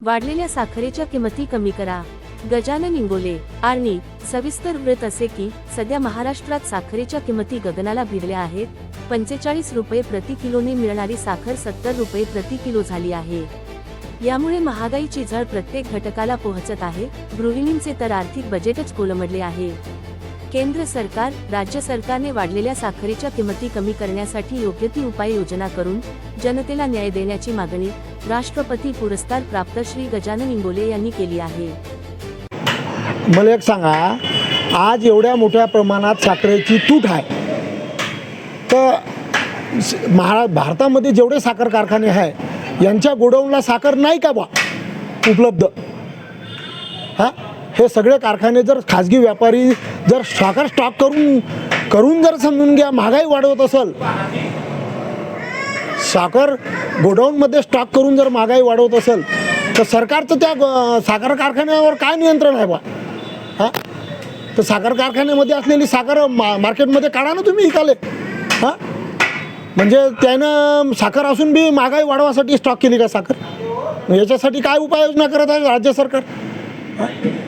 वाढलेल्या साखरेच्या किमती कमी करा. गजानन इंगोले. आर्णी. सविस्तर वृत्त असे की सध्या महाराष्ट्रात साखरेच्या किमती गगनाला भिडल्या आहेत. 45 रुपये प्रति किलोने मिळणारी साखर 70 रुपये प्रति किलो झाली आहे. यामुळे महागाईची झळ प्रत्येक घटकाला पोहोचत आहे. गृहिणींचे तर आर्थिक बजेटच कोलमडले आहे. केंद्र सरकार, राज्य सरकारने वाढलेल्या साखरेच्या किमती कमी करण्यासाठी योग्य ती उपाययोजना करून जनतेला न्याय देण्याची मागणी राष्ट्रपती पुरस्कार प्राप्त श्री गजानन इंगोले यांनी केली आहे. मला एक सांगा, आज एवढ्या मोठ्या प्रमाणात साखरेची तूट आहे, तर भारतामध्ये जेवढे साखर कारखाने आहे यांच्या गोडाऊनला साखर नाही का बा उपलब्ध? हां, हे सगळे कारखाने जर खाजगी व्यापारी जर साखर स्टॉक करून जर समजून घ्या महागाई वाढवत असेल, साखर गोडाऊनमध्ये स्टॉक करून जर महागाई वाढवत असेल, तर सरकारचं त्या साखर कारखान्यावर काय नियंत्रण आहे बा? हां, तर साखर कारखान्यामध्ये असलेली साखर मार्केटमध्ये काढा ना तुम्ही विकाले. हां, म्हणजे त्यानं साखर असून बी महागाई वाढवासाठी स्टॉक केली का साखर? याच्यासाठी काय उपाययोजना करत आहे राज्य सरकार?